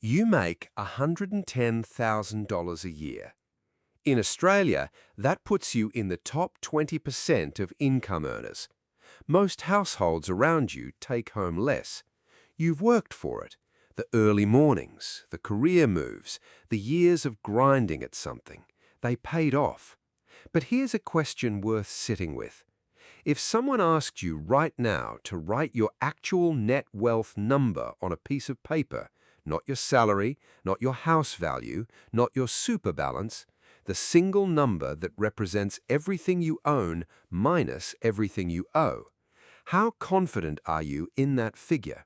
You make $110,000 a year. In Australia, that puts you in the top 20% of income earners. Most households around you take home less. You've worked for it. The early mornings, the career moves, the years of grinding at something. They paid off. But here's a question worth sitting with. If someone asked you right now to write your actual net wealth number on a piece of paper, not your salary, not your house value, not your super balance, the single number that represents everything you own minus everything you owe, how confident are you in that figure?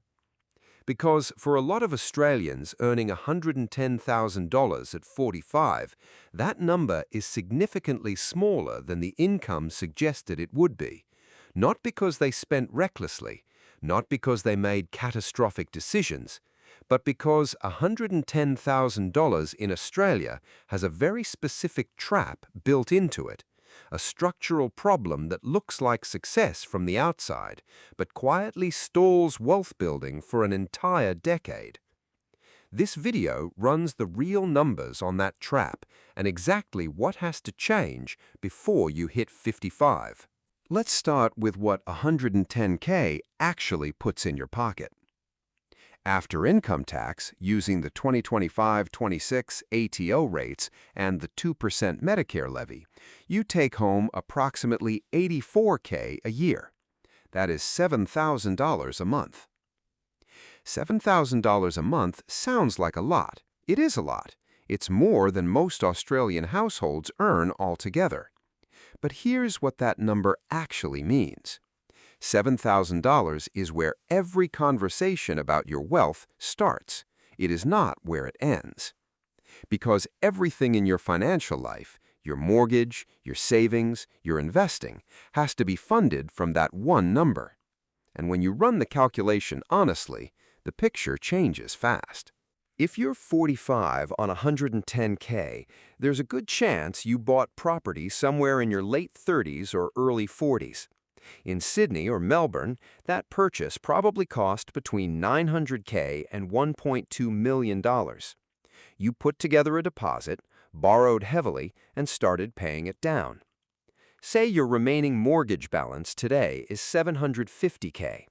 Because for a lot of Australians earning $110,000 at 45, that number is significantly smaller than the income suggested it would be. Not because they spent recklessly, not because they made catastrophic decisions, but because $110,000 in Australia has a very specific trap built into it, a structural problem that looks like success from the outside, but quietly stalls wealth building for an entire decade. This video runs the real numbers on that trap and exactly what has to change before you hit 55. Let's start with what $110K actually puts in your pocket. After income tax, using the 2025-26 ATO rates and the 2% Medicare levy, you take home approximately $84K a year. That is $7,000 a month. $7,000 a month sounds like a lot. It is a lot. It's more than most Australian households earn altogether. But here's what that number actually means. $7,000 is where every conversation about your wealth starts. It is not where it ends. Because everything in your financial life, your mortgage, your savings, your investing, has to be funded from that one number. And when you run the calculation honestly, the picture changes fast. If you're 45 on $110K, there's a good chance you bought property somewhere in your late 30s or early 40s. In Sydney or Melbourne, that purchase probably cost between $900K and $1.2 million. You put together a deposit, borrowed heavily, and started paying it down. Say your remaining mortgage balance today is $750K.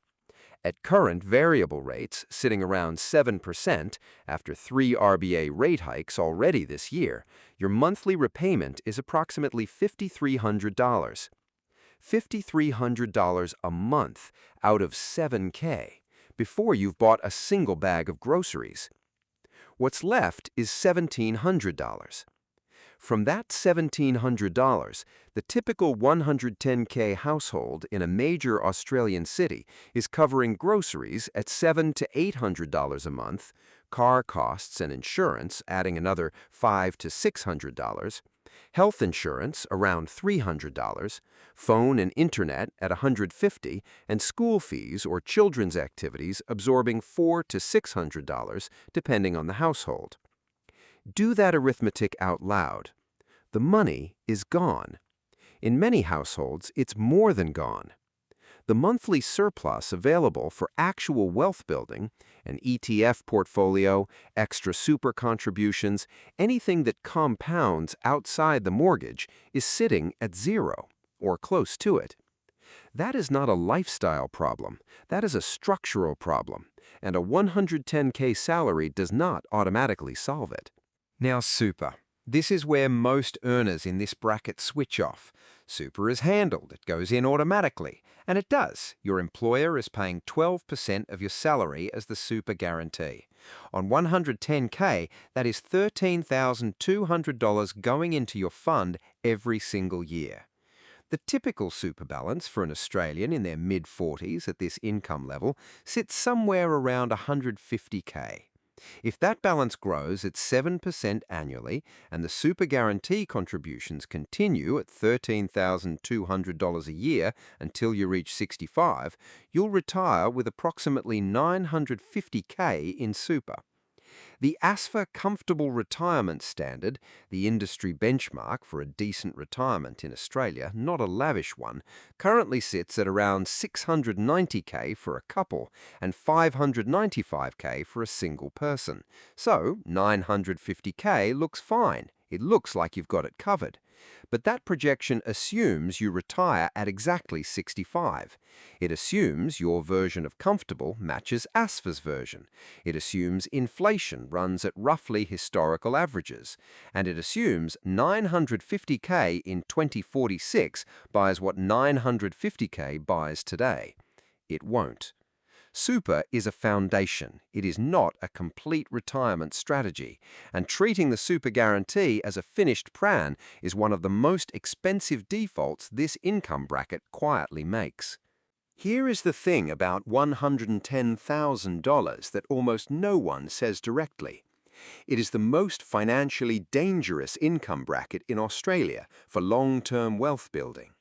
At current variable rates, sitting around 7% after 3 RBA rate hikes already this year, your monthly repayment is approximately $5,300. $5,300 a month out of $7K before you've bought a single bag of groceries. What's left is $1,700. From that $1,700, the typical 110K household in a major Australian city is covering groceries at $700 to $800 a month, car costs and insurance adding another $500 to $600, health insurance around $300, phone and internet at $150, and school fees or children's activities absorbing $400 to $600 depending on the household. Do that arithmetic out loud. The money is gone. In many households, it's more than gone. The monthly surplus available for actual wealth building, an ETF portfolio, extra super contributions, anything that compounds outside the mortgage, is sitting at zero, or close to it. That is not a lifestyle problem. That is a structural problem, and a 110K salary does not automatically solve it. Now, super. This is where most earners in this bracket switch off. Super is handled, it goes in automatically. And it does. Your employer is paying 12% of your salary as the super guarantee. On 110K, that is $13,200 going into your fund every single year. The typical super balance for an Australian in their mid-40s at this income level sits somewhere around 150K. If that balance grows at 7% annually and the super guarantee contributions continue at $13,200 a year until you reach 65, you'll retire with approximately $950K in super. The ASFA Comfortable Retirement Standard, the industry benchmark for a decent retirement in Australia, not a lavish one, currently sits at around 690k for a couple and 595k for a single person. So 950k looks fine. It looks like you've got it covered. But that projection assumes you retire at exactly 65. It assumes your version of comfortable matches ASFA's version. It assumes inflation runs at roughly historical averages. And it assumes 950k in 2046 buys what 950k buys today. It won't. Super is a foundation. It is not a complete retirement strategy, and treating the super guarantee as a finished plan is one of the most expensive defaults this income bracket quietly makes. Here is the thing about $110,000 that almost no one says directly. It is the most financially dangerous income bracket in Australia for long-term wealth building.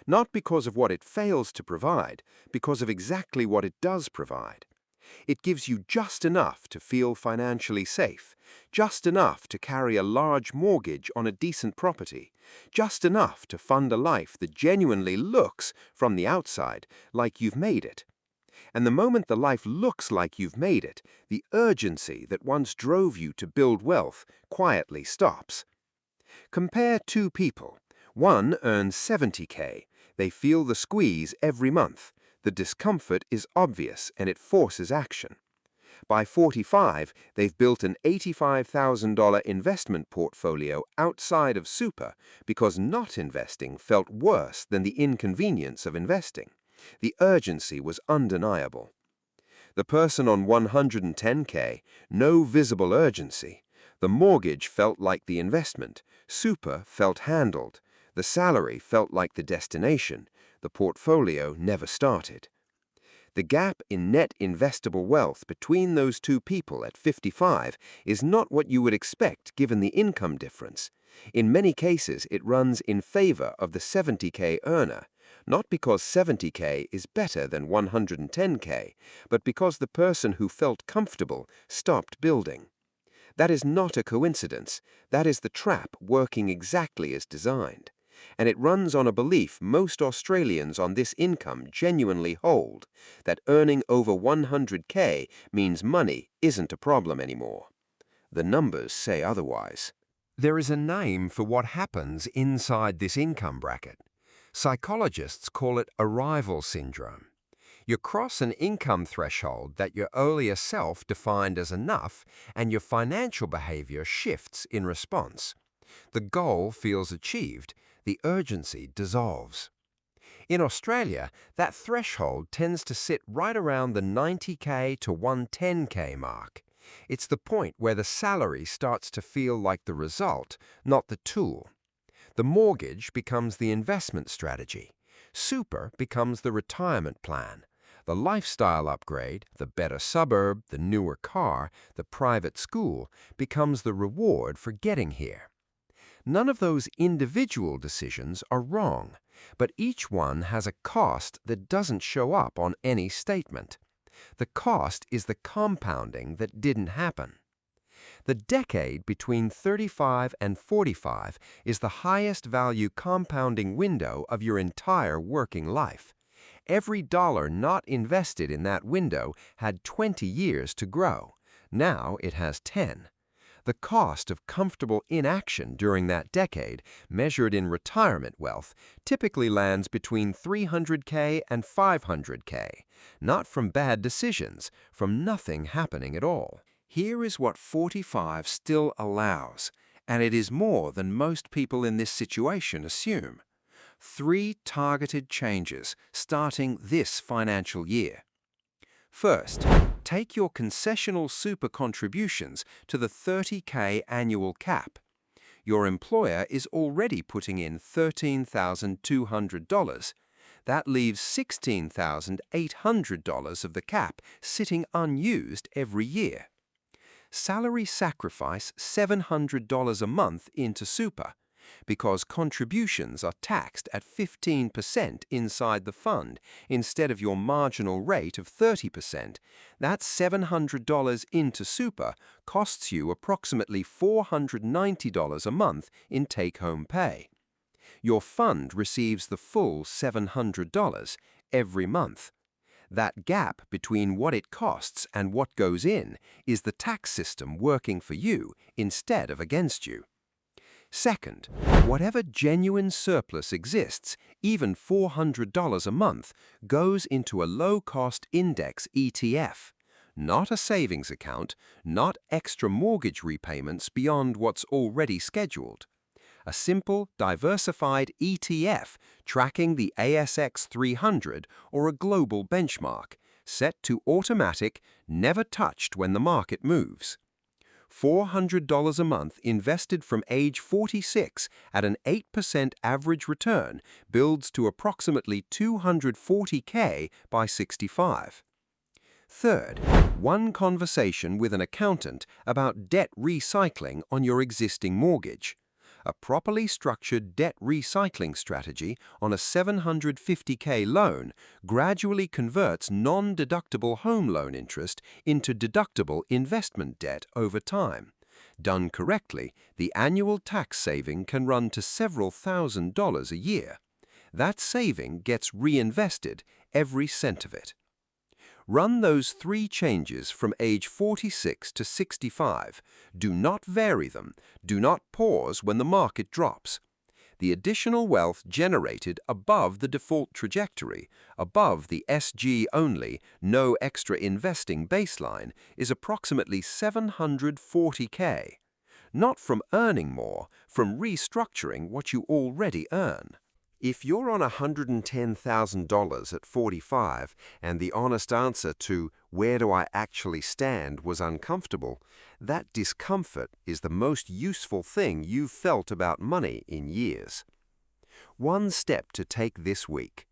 Not because of what it fails to provide, because of exactly what it does provide. It gives you just enough to feel financially safe, just enough to carry a large mortgage on a decent property, just enough to fund a life that genuinely looks, from the outside, like you've made it. And the moment the life looks like you've made it, the urgency that once drove you to build wealth quietly stops. Compare two people. One earns 70k. They feel the squeeze every month. The discomfort is obvious and it forces action. By 45, they've built an $85,000 investment portfolio outside of super because not investing felt worse than the inconvenience of investing. The urgency was undeniable. The person on 110k, no visible urgency. The mortgage felt like the investment. Super felt handled. The salary felt like the destination. The portfolio never started. The gap in net investable wealth between those two people at 55 is not what you would expect given the income difference. In many cases, it runs in favor of the 70k earner, not because 70k is better than 110k, but because the person who felt comfortable stopped building. That is not a coincidence. That is the trap working exactly as designed. And it runs on a belief most Australians on this income genuinely hold, that earning over 100k means money isn't a problem anymore. The numbers say otherwise. There is a name for what happens inside this income bracket. Psychologists call it arrival syndrome. You cross an income threshold that your earlier self defined as enough, and your financial behavior shifts in response. The goal feels achieved. The urgency dissolves. In Australia, that threshold tends to sit right around the 90k to 110k mark. It's the point where the salary starts to feel like the result, not the tool. The mortgage becomes the investment strategy. Super becomes the retirement plan. The lifestyle upgrade, the better suburb, the newer car, the private school, becomes the reward for getting here. None of those individual decisions are wrong, but each one has a cost that doesn't show up on any statement. The cost is the compounding that didn't happen. The decade between 35 and 45 is the highest value compounding window of your entire working life. Every dollar not invested in that window had 20 years to grow. Now it has 10. The cost of comfortable inaction during that decade, measured in retirement wealth, typically lands between 300k and 500k, not from bad decisions, from nothing happening at all. Here is what 45 still allows, and it is more than most people in this situation assume. 3 targeted changes starting this financial year. First, take your concessional super contributions to the 30k annual cap. Your employer is already putting in $13,200. That leaves $16,800 of the cap sitting unused every year. Salary sacrifice $700 a month into super. because contributions are taxed at 15% inside the fund instead of your marginal rate of 30%. That $700 into super costs you approximately $490 a month in take-home pay. Your fund receives the full $700 every month. That gap between what it costs and what goes in is the tax system working for you instead of against you. Second, whatever genuine surplus exists, even $400 a month, goes into a low-cost index ETF. Not a savings account, not extra mortgage repayments beyond what's already scheduled. A simple, diversified ETF tracking the ASX 300 or a global benchmark, set to automatic, never touched when the market moves. $400 a month invested from age 46 at an 8% average return builds to approximately $240K by 65. Third, one conversation with an accountant about debt recycling on your existing mortgage. A properly structured debt recycling strategy on a $750K loan gradually converts non-deductible home loan interest into deductible investment debt over time. Done correctly, the annual tax saving can run to several $1,000s a year. That saving gets reinvested, every cent of it. Run those 3 changes from age 46 to 65. Do not vary them. Do not pause when the market drops. The additional wealth generated above the default trajectory, above the SG only, no extra investing baseline, is approximately $740K. Not from earning more, from restructuring what you already earn. If you're on $110,000 at 45 and the honest answer to "where do I actually stand" was uncomfortable, that discomfort is the most useful thing you've felt about money in years. One step to take this week.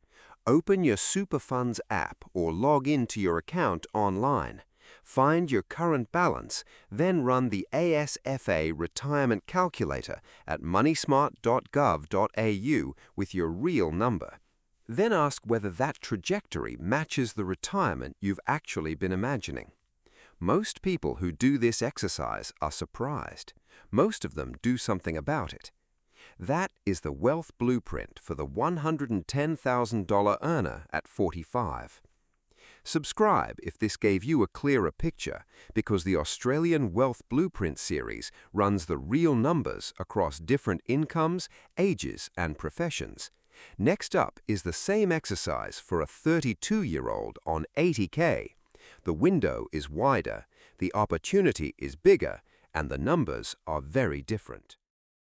Open your Superfunds app or log into your account online. Find your current balance, then run the ASFA retirement calculator at moneysmart.gov.au with your real number. Then ask whether that trajectory matches the retirement you've actually been imagining. Most people who do this exercise are surprised. Most of them do something about it. That is the wealth blueprint for the $110,000 earner at 45. Subscribe if this gave you a clearer picture, because the Australian Wealth Blueprint series runs the real numbers across different incomes, ages, and professions. Next up is the same exercise for a 32-year-old on 80K. The window is wider, the opportunity is bigger, and the numbers are very different.